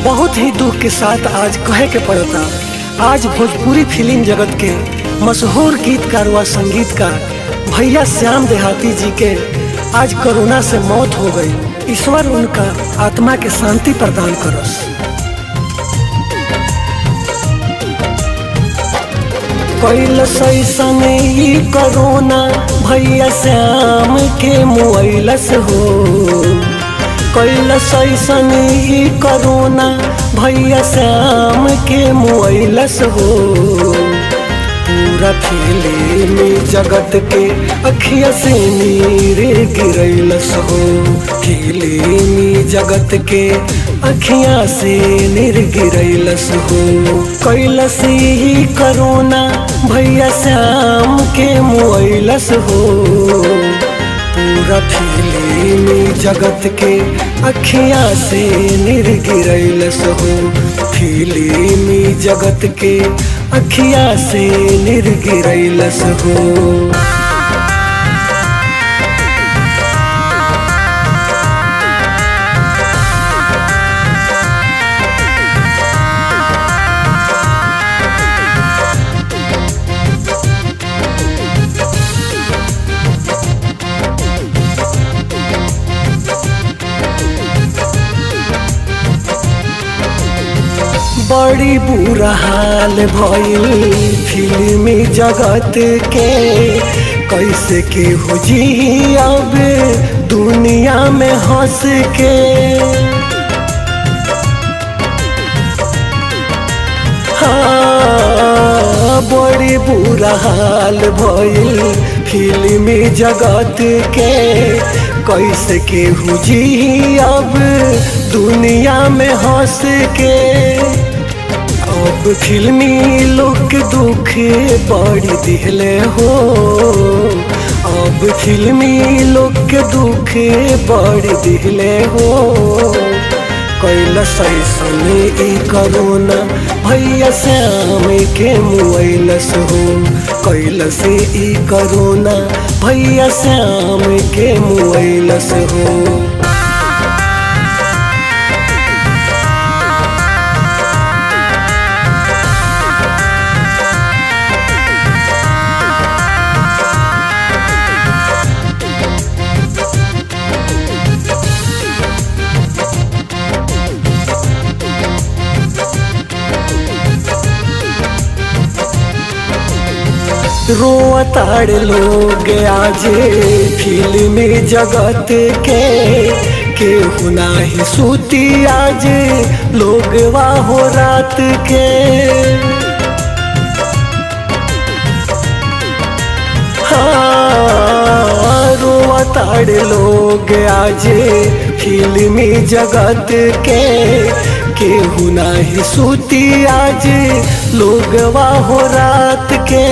बहुत ही दुख के साथ आज कहे के पड़ता, आज भोजपुरी फिल्म जगत के मशहूर गीतकार व संगीतकार भैया श्याम देहाती जी के आज कोरोना से मौत हो गई। ईश्वर उनका आत्मा के शांति प्रदान करस। कैलस ऐसन ही कोरोना भैया श्याम के मुआइलस हो, कैलस ऐसन ही कोरोना भैया श्याम के मुआइलस हो। पूरा फिल्मी जगत के अखिया से नीर गिरैलस हो, फिल्मी जगत के अखिया से नीर गिरैलस हो। कैलस ही कोरोना भैया श्याम के मुआइलस हो। पूरा फिल्मी जगत के अखिया से नीर गिरैलस हो, फिल्मी जगत के अखिया से नीर गिरैलस हो। बड़ी बुरा हाल भइल फिल्मी जगत के, कैसे के हो जी अब दुनिया में हंस के। हाँ, बड़ी बुरा हाल भइल फिल्मी जगत के, कैसे के हो जी अब दुनिया में हंस के। अब फिल्मी लोग दुख बड़ी दिहले हो, अब फिल्मी लोग दुख बड़ी दिहले हो। कैलस ऐसन ई कोरोना भैया श्याम के मुआइलस हो, कैलस ई कोरोना भैया श्याम के मुआइलस हो। रोताड़ लोग आज फिल्मी जगत के, केहू नाही सूती आज लोग वाहो रात के। हाँ, रोताड़ लोग आज फिल्मी जगत के, केहू नाही सूती आज लोग वाहो रात के।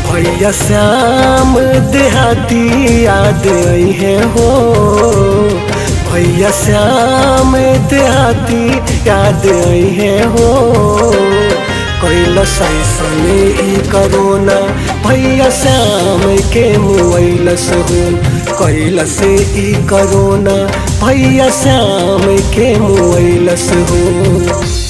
भैया श्याम देहाती याद आई है हो, भैया श्याम देहाती याद आई है हो। कैलस ऐसन ई कोरोना भैया श्याम के मुआइलस हो, कैलस ई कोरोना भैया श्याम के मुआइलस हो।